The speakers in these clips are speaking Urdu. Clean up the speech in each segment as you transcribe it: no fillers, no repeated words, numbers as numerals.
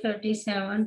37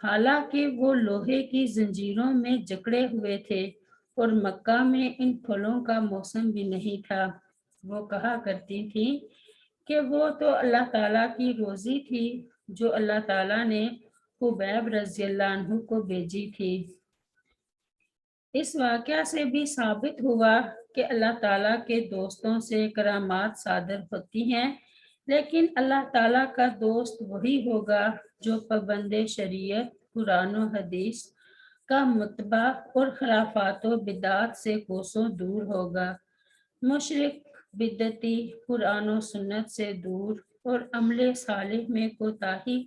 حالانکہ وہ لوہے کی زنجیروں میں جکڑے ہوئے تھے اور مکہ میں ان پھلوں کا موسم بھی نہیں تھا۔ وہ کہا کرتی تھی کہ وہ تو اللہ تعالیٰ کی روزی تھی جو اللہ تعالیٰ نے خبیب رضی اللہ عنہ کو بھیجی تھی۔ اس واقعہ سے بھی ثابت ہوا کہ اللہ تعالیٰ کے دوستوں سے کرامات صادر ہوتی ہیں، لیکن اللہ تعالیٰ کا دوست وہی ہوگا جو پابند شریعت، قرآن و حدیث کا متبع اور خرافات و بدعات سے کوسوں دور ہوگا۔ مشرک، بدعتی، قرآن و سنت سے دور اور عمل صالح میں کوتاہی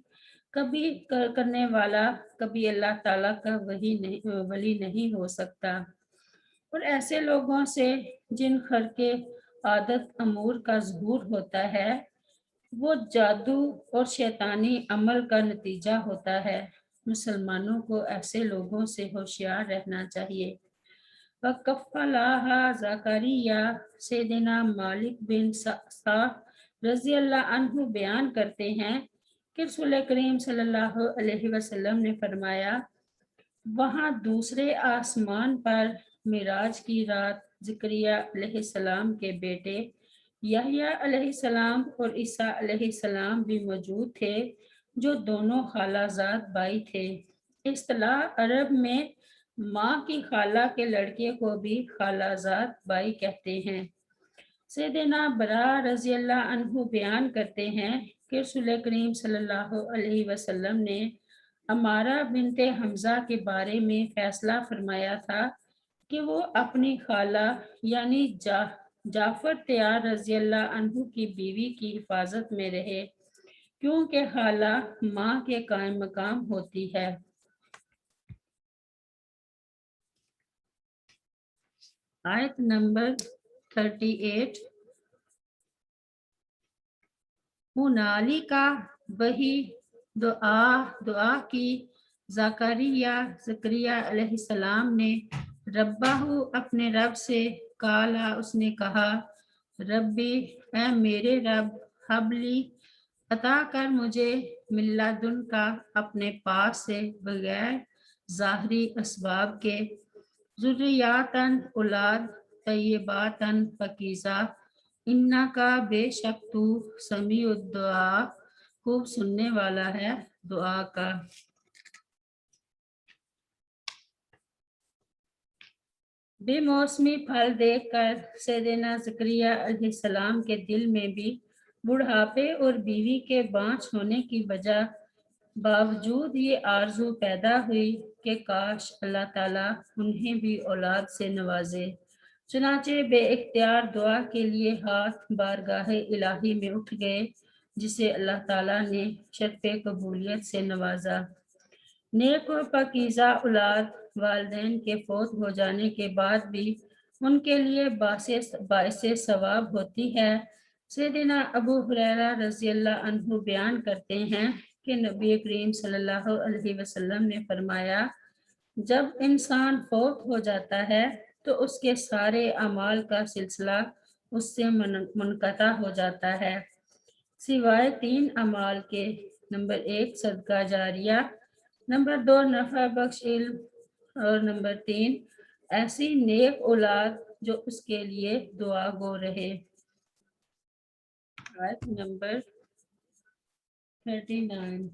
کبھی کرنے والا کبھی اللہ تعالیٰ کا ولی نہیں ہو سکتا۔ اور ایسے لوگوں سے جن خرق عادت امور کا ظہور ہوتا ہے وہ جادو اور شیطانی عمل کا نتیجہ ہوتا ہے۔ مسلمانوں کو ایسے لوگوں سے ہوشیار رہنا چاہیے۔ وَقَفَّلَهَا زکریا سیدنا مالک بن صعصع رضی اللہ عنہ بیان کرتے ہیں کہ رسول کریم صلی اللہ علیہ وسلم نے فرمایا، وہاں دوسرے آسمان پر معراج کی رات زکریا علیہ السلام کے بیٹے یحییٰ علیہ السلام اور عیسیٰ علیہ السلام بھی موجود تھے جو دونوں خالہ زاد بھائی تھے۔ اصطلاح عرب میں ماں کی خالہ کے لڑکے کو بھی خالہ زاد بھائی کہتے ہیں۔ سیدنا برا رضی اللہ عنہ بیان کرتے ہیں کہ رسول کریم صلی اللہ علیہ وسلم نے عمارہ بنت حمزہ کے بارے میں فیصلہ فرمایا تھا کہ وہ اپنی خالہ یعنی جعفر تیار رضی اللہ عنہ کی بیوی کی حفاظت میں رہے، کیونکہ خالہ ماں کے قائم مقام ہوتی ہے۔ آیت نمبر 38۔ ہنالکا وہی دعا کی زکریا علیہ السلام نے ربہ اپنے رب سے، کالا اس نے کہا، ربی اے میرے رب، حبلی عطا کر مجھے من لدن کا اپنے پاس سے بغیر ظاہری اسباب کے، ذریاتن اولاد، طیباتن پاکیزہ، انکا بے شک تو سمیع الدعا خوب سننے والا ہے دعا کا۔ بے موسمی پھل دیکھ کر سیدنا زکریا علیہ السلام کے دل میں بھی بڑھاپے اور بیوی کے بانجھ ہونے کی وجہ باوجود یہ آرزو پیدا ہوئی کہ کاش اللہ تعالیٰ انہیں بھی اولاد سے نوازے۔ چنانچہ بے اختیار دعا کے لیے ہاتھ بارگاہ الہی میں اٹھ گئے، جسے اللہ تعالیٰ نے شرف قبولیت سے نوازا۔ نیک و پاکیزہ اولاد والدین کے فوت ہو جانے کے بعد بھی ان کے لیے باعث ثواب ہوتی ہے۔ سیدنا ابو ہریرہ رضی اللہ عنہ بیان کرتے ہیں کہ نبی کریم صلی اللہ علیہ وسلم نے فرمایا، جب انسان فوت ہو جاتا ہے تو اس کے سارے اعمال کا سلسلہ اس سے منقطع ہو جاتا ہے، سوائے 3 اعمال کے۔ نمبر 1 صدقہ جاریہ، نمبر 2 نفع بخش علم، اور نمبر 3 ایسی نیک اولاد جو اس کے لیے دعا گو رہے۔ آیت نمبر 39۔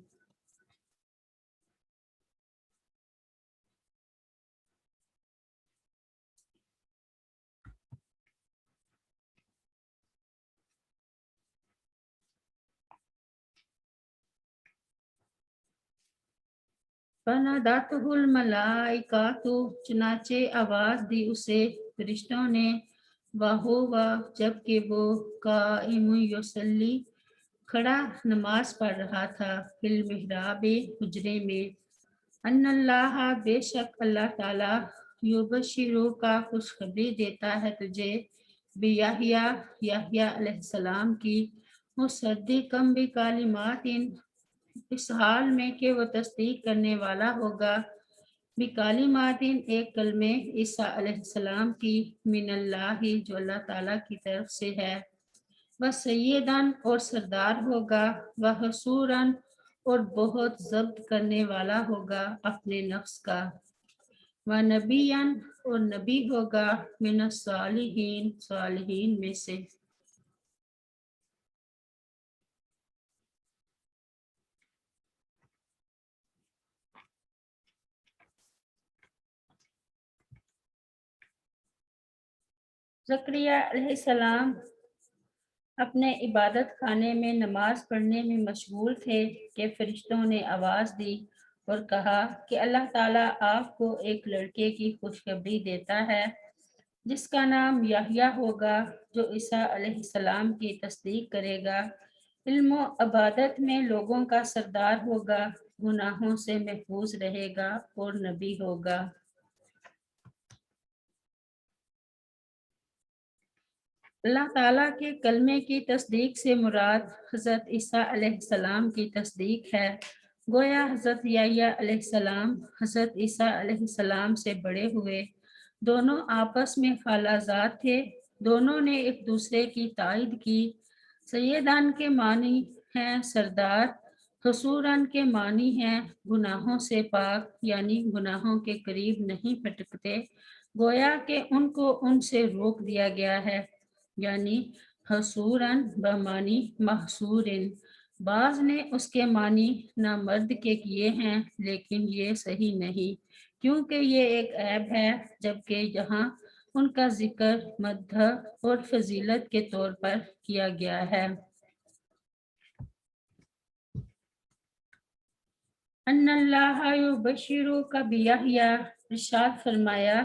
فنادته الملائکۃ، چنانچہ آواز دی اسے فرشتوں نے، وہو جبکہ وہ قائم یصلی، کھڑا نماز پڑھ رہا تھا، فی المحراب، حجرے میں، ان اللہ، بے شک اللہ تعالیٰ، یبشرو کا خوشخبری دیتا ہے تجھے، بیحییٰ، یحییٰ علیہ السلام کی، مصدقا بکلمات، اس حال میں کہ وہ تصدیق کرنے والا ہوگا، بکلمات، ایک کلمے، عیسیٰ علیہ السلام کی، من اللہ، جو اللہ تعالیٰ کی طرف سے ہے، وسیداً، اور سردار ہوگا، وحصوراً، اور بہت ضبط کرنے والا ہوگا اپنے نفس کا، وَنَبِيًّا اور نبی ہوگا من الصالحین صالحین میں سے۔ زکریا علیہ السلام اپنے عبادت خانے میں نماز پڑھنے میں مشغول تھے کہ فرشتوں نے آواز دی اور کہا کہ اللہ تعالیٰ آپ کو ایک لڑکے کی خوشخبری دیتا ہے جس کا نام یحییٰ ہوگا، جو عیسیٰ علیہ السلام کی تصدیق کرے گا، علم و عبادت میں لوگوں کا سردار ہوگا، گناہوں سے محفوظ رہے گا اور نبی ہوگا۔ اللہ تعالیٰ کے کلمے کی تصدیق سے مراد حضرت عیسیٰ علیہ السلام کی تصدیق ہے، گویا حضرت یحییٰ علیہ السلام حضرت عیسیٰ علیہ السلام سے بڑے ہوئے، دونوں آپس میں خالہ زاد تھے، دونوں نے ایک دوسرے کی تائید کی۔ سیدان کے معنی ہیں سردار، حصوراً کے معنی ہیں گناہوں سے پاک، یعنی گناہوں کے قریب نہیں پھٹکتے، گویا کہ ان کو ان سے روک دیا گیا ہے، یعنی حصوراً بمعنی محصورن۔ بعض نے اس کے معنی نامرد کے کیے ہیں، لیکن یہ صحیح نہیں، کیونکہ یہ ایک عیب ہے، جبکہ یہاں ان کا ذکر مدح اور فضیلت کے طور پر کیا گیا ہے۔ ان اللہ یبشرک بیحییٰ، ارشاد فرمایا،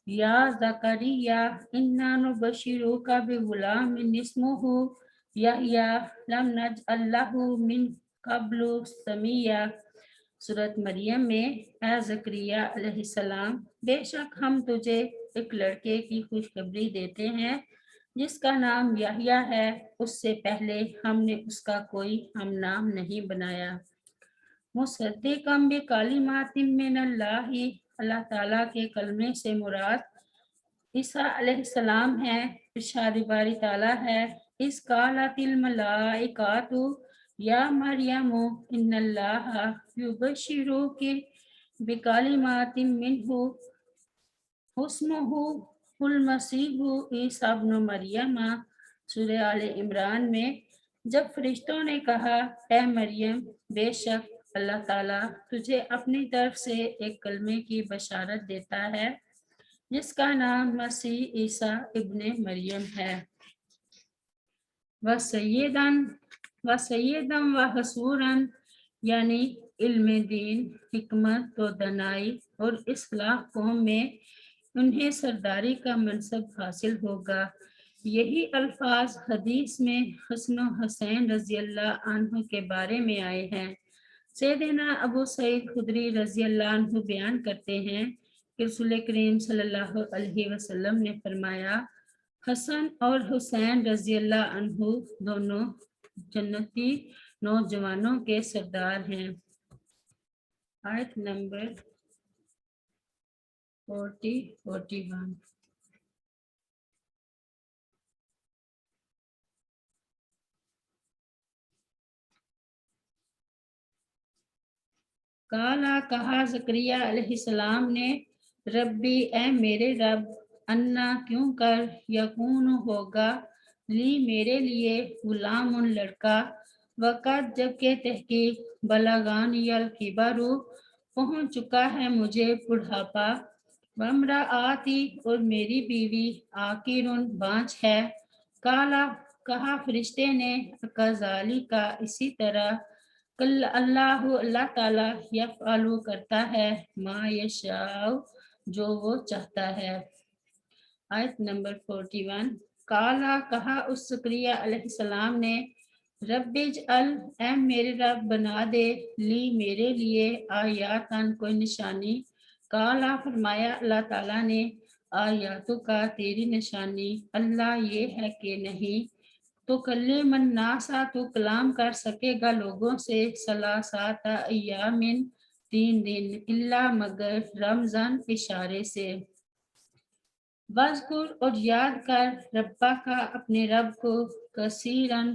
یا زکریا انا نبشرک بغلام اسمہ یحییٰ لم نجعل لہ من قبل سمیہ۔ سورۃ مریم میں، اے زکریا علیہ السلام، بے شک ہم تجھے ایک لڑکے کی خوشخبری دیتے ہیں جس کا نام یحییٰ ہے، اس سے پہلے ہم نے اس کا کوئی ہم نام نہیں بنایا۔ مصدقاً بکلمات من اللہ، اللہ تعالیٰ کے کلمے سے مراد عیسیٰ علیہ السلام ہے۔ ارشاد باری تعالیٰ ہے، اذ قالت الملائکۃ یا مریم ان اللہ یبشرک بکلمات منہ اسمہ المسیح عیسیٰ ابن مریم۔ سورہ آل عمران میں، جب فرشتوں نے کہا، اے مریم، بے شک اللہ تعالیٰ تجھے اپنی طرف سے ایک کلمے کی بشارت دیتا ہے جس کا نام مسیح عیسیٰ ابن مریم ہے، وسیداً وحصوراً، یعنی علم دین، حکمت و دانائی اور اصلاح قوم میں انہیں سرداری کا منصب حاصل ہوگا۔ یہی الفاظ حدیث میں حسن و حسین رضی اللہ عنہ کے بارے میں آئے ہیں۔ سیدنا ابو سعید خدری رضی اللہ عنہ بیان کرتے ہیں کہ رسول کریم صلی اللہ علیہ وسلم نے فرمایا، حسن اور حسین رضی اللہ عنہ دونوں جنتی نوجوانوں کے سردار ہیں۔ آیت نمبر 41۔ کالا کہا زکریا علیہ السلام نے، ربی اے میرے رب، انا کیوں کر، یکون ہوگا، لی میرے لیے، غلام لڑکا، وقت جبکہ تحقیق، بلغانی الکبر پہنچ چکا ہے مجھے بڑھاپا، وامرأتی اور میری بیوی عاقر بانجھ ہے۔ کالا کہا فرشتے نے، کذالک اسی طرح، اللہ تعالیٰ یفعل کرتا ہے، ما یشاء جو وہ چاہتا ہے۔ آیت نمبر 41۔ کالا کہا اس زکریا علیہ السلام نے، رب اجعل اے میرے رب بنا دے، لی میرے لیے، آیاتن کوئی نشانی۔ کالا فرمایا اللہ تعالیٰ نے، آیاتو کا تیری نشانی، اللہ یہ ہے کہ نہیں، تو کلم الناس تو کلام کر سکے گا لوگوں سے، ثلاثۃ ایام 3 دن، الا مگر رمضان اشارے سے، وذکر اور یاد کر ربا کا اپنے رب کو، کثیرن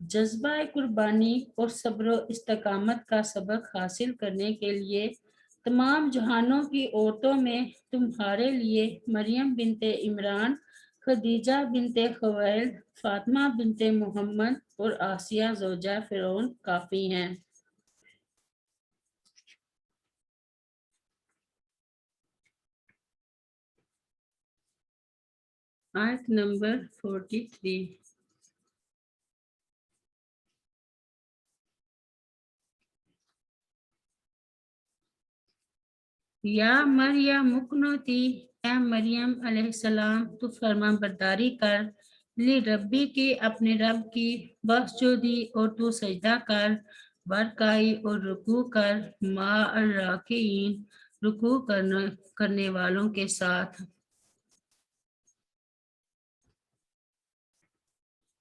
جذبہ قربانی اور صبر و استقامت کا سبق حاصل کرنے کے لیے تمام جہانوں کی عورتوں میں تمہارے لیے مریم بنت عمران، خدیجہ بنت خویلد، فاطمہ بنت محمد اور آسیہ زوجہ فرعون کافی ہیں۔ آیت نمبر 43۔ یا مریم مکنوتی، اے مریم علیہ السلام تو فرما برداری کر، لی ربی کی اپنے رب کی، بسجودی اور تو سجدہ کر، برکائی اور رکوع کر، ما الراکعین رکوع کرنے والوں کے ساتھ۔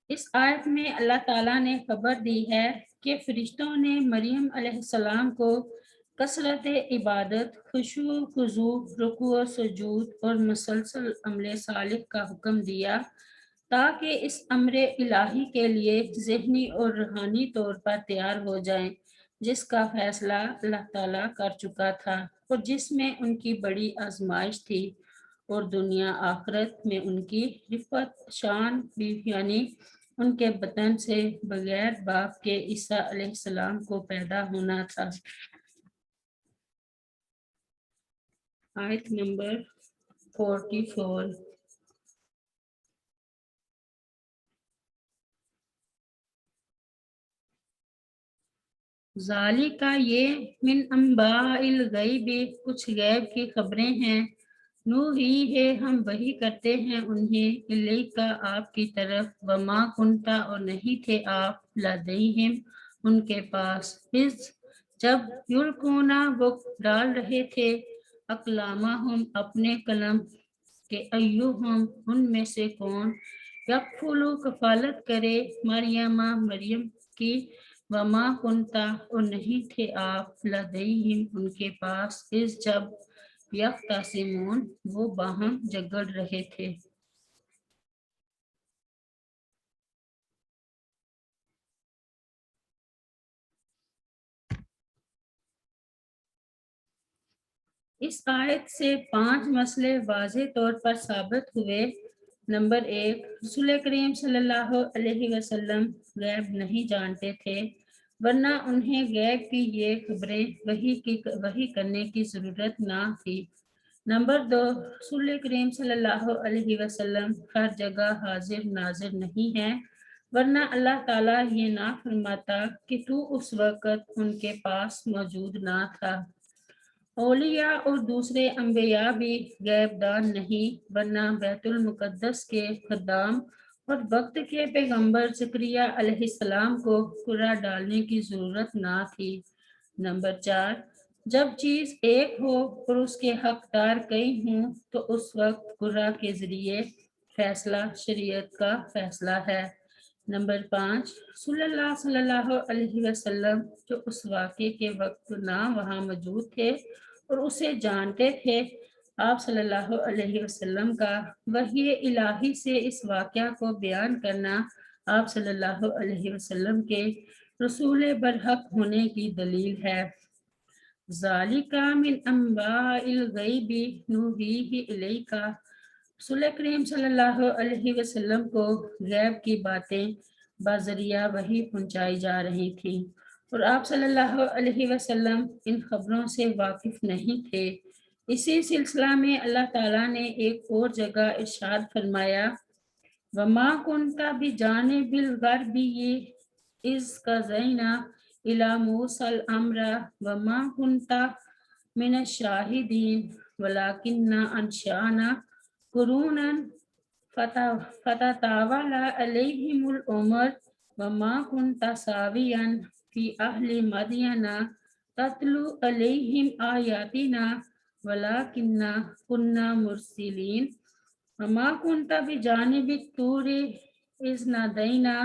اس آیت میں اللہ تعالیٰ نے خبر دی ہے کہ فرشتوں نے مریم علیہ السلام کو کثرت عبادت، خشوع خضوع، رکوع و سجود اور مسلسل عمل صالح کا حکم دیا تاکہ اس امر الہی کے لیے ذہنی اور روحانی طور پر تیار ہو جائیں، جس کا فیصلہ اللہ تعالیٰ کر چکا تھا اور جس میں ان کی بڑی آزمائش تھی، اور دنیا آخرت میں ان کی رفعت شان بھی، یعنی ان کے بطن سے بغیر باپ کے عیسیٰ علیہ السلام کو پیدا ہونا تھا۔ آیت نمبر 44۔ ذالک یہ من انباء الغیب کچھ غیب کی خبریں ہیں، نوحی ہے ہم وحی کرتے ہیں انہیں، الیکا آپ کی طرف، وما کنتا اور نہیں تھے آپ، لدیہم ان کے پاس، اذ جب یلقونا وہ ڈال رہے تھے، اقلامہم اپنے قلم، کہ ایہم ان میں سے کون، یکفلو کفالت کرے، مریم کی، وما کنتا اور نہیں تھے آپ، لدیہم ان کے پاس، اذ جب یختصمون وہ باہم جھگڑ رہے تھے۔ اس آیت سے 5 مسئلے واضح طور پر ثابت ہوئے۔ نمبر 1، رسول کریم صلی اللہ علیہ وسلم غیب نہیں جانتے تھے، ورنہ انہیں غیب کی یہ خبریں وحی کرنے کی ضرورت نہ تھی۔ نمبر 2، رسول کریم صلی اللہ علیہ وسلم ہر جگہ حاضر ناظر نہیں ہے، ورنہ اللہ تعالیٰ یہ نہ فرماتا کہ تو اس وقت ان کے پاس موجود نہ تھا۔ اولیاء اور دوسرے انبیاء بھی غیب دان نہیں، ورنہ بیت المقدس کے خدام اور وقت کے پیغمبر زکریا علیہ السلام کو قرہ ڈالنے کی ضرورت نہ تھی۔ نمبر 4، جب چیز ایک ہو اور اس کے حقدار کئی ہوں تو اس وقت قرہ کے ذریعے فیصلہ شریعت کا فیصلہ ہے۔ نمبر 5، رسول اللہ صلی اللہ علیہ وسلم جو اس واقعے کے وقت نہ وہاں موجود تھے اور اسے جانتے تھے، آپ صلی اللہ علیہ وسلم کا وحی الہی سے اس واقعہ کو بیان کرنا آپ صلی اللہ علیہ وسلم کے رسول برحق ہونے کی دلیل ہے۔ ذالک من انباء الغیب نوحیہ الیک، رسول کریم صلی اللہ علیہ وسلم کو غیب کی باتیں بذریعہ وحی پہنچائی جا رہی تھیں اور آپ صلی اللہ علیہ وسلم ان خبروں سے واقف نہیں تھے۔ اسی سلسلہ میں اللہ تعالیٰ نے ایک اور جگہ ارشاد فرمایا، وَمَا كُنْتَ بِجَانِبِ الْغَرْبِيِّ إِذْ قَضَيْنَا إِلَى مُوسَى الْأَمْرَ وَمَا كُنْتَ مِنَ الشَّاهِدِينَ وَلَكِنَّا أَنشَأْنَا قُرُونًا فَتَطَاوَلَ عَلَيْهِمُ الْأُمَرُ وَمَا كُنْتَ سَاوِيًّا فِي أَهْلِ مَدْيَنَ تَتْلُو عَلَيْهِمْ آيَاتِنَا وَلَكِنَّا كُنَّا مُرْسِلِينَ وَمَا كُنْتَ بِجَانِبِ الطُّورِ إِذْ نَادَيْنَا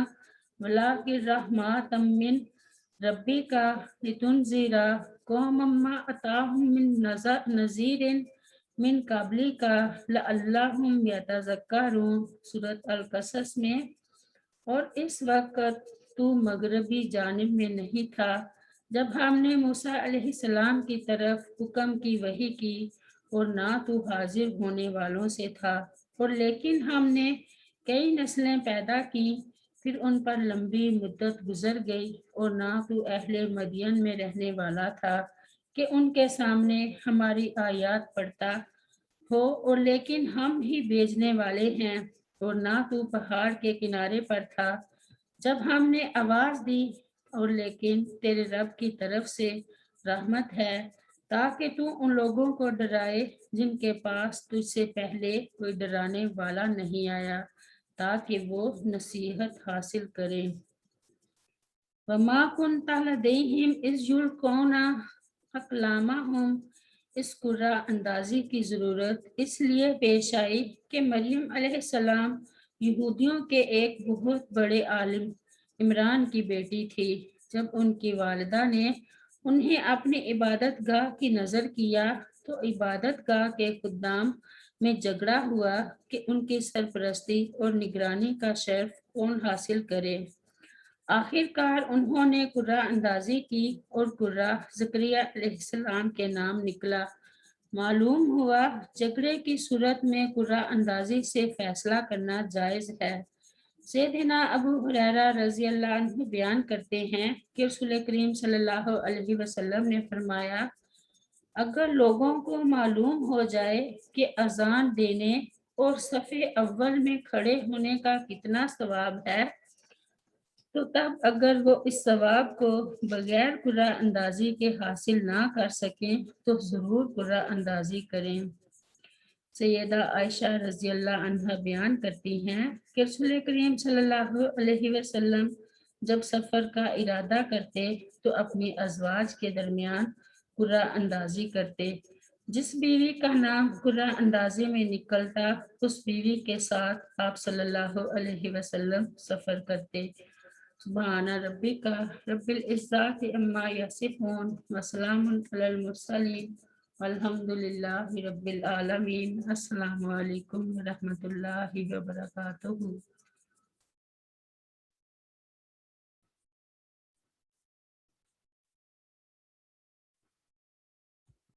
وَلَكِنْ رَحْمَةً مِّن رَبِّكَ لِتُنذِرَ قَوْمًا مَّا أَتَاهُم مِّن نَذِيرٍ من قبلِكَ لَعَلَّهُمْ يَتَذَكَّرُونَ، سورۃ القصص میں۔ اور اس وقت تو مغربی جانب میں نہیں تھا جب ہم نے موسیٰ علیہ السلام کی طرف حکم کی وحی کی، اور نہ تو حاضر ہونے والوں سے تھا، اور لیکن ہم نے کئی نسلیں پیدا کی، پھر ان پر لمبی مدت گزر گئی، اور نہ تو اہل مدین میں رہنے والا تھا کہ ان کے سامنے ہماری آیات پڑھتا ہو، اور لیکن ہم ہی بھیجنے والے ہیں، اور نہ تو پہاڑ کے کنارے پر تھا جب ہم نے آواز دی، اور لیکن تیرے رب کی طرف سے رحمت ہے تاکہ تو ان لوگوں کو ڈرائے جن کے پاس تجھ سے پہلے کوئی ڈرانے والا نہیں آیا، تاکہ وہ نصیحت حاصل کریں۔ وَمَا كُنْتَ لَدَيْهِمْ إِذْ يُلْقُونَ أَقْلَامَهُمْ۔ اس قرہ اندازی کی ضرورت اس لیے پیش آئی کہ مریم علیہ السلام یہودیوں کے ایک بہت بڑے عالم عمران کی بیٹی تھی۔ جب ان کی والدہ نے انہیں اپنی عبادت گاہ کی نظر کیا تو عبادت گاہ کے خدام میں جھگڑا ہوا کہ ان کی سرپرستی اور نگرانی کا شرف کون حاصل کرے۔ آخر کار انہوں نے قرہ اندازی کی اور قرہ زکریا علیہ السلام کے نام نکلا۔ معلوم ہوا جھگڑے کی صورت میں قرہ اندازی سے فیصلہ کرنا جائز ہے۔ سیدنا ابو ہریرہ رضی اللہ عنہ بیان کرتے ہیں کہ رسول کریم صلی اللہ علیہ وسلم نے فرمایا، اگر لوگوں کو معلوم ہو جائے کہ اذان دینے اور صف اول میں کھڑے ہونے کا کتنا ثواب ہے، تو تب اگر وہ اس ثواب کو بغیر قرہ اندازی کے حاصل نہ کر سکیں تو ضرور قرہ اندازی کریں۔ سیدہ عائشہ رضی اللہ عنہ بیان کرتی ہیں کہ رسول کریم صلی اللہ علیہ وسلم جب سفر کا ارادہ کرتے تو اپنی ازواج کے درمیان قرہ اندازی کرتے، جس بیوی کا نام قرہ اندازی میں نکلتا اس بیوی کے ساتھ آپ صلی اللہ علیہ وسلم سفر کرتے۔ سبحان ربک رب العزت عما یصفون وسلام علی المرسلین والحمد للہ رب العالمین۔ السلام علیکم ورحمۃ اللہ وبرکاتہ۔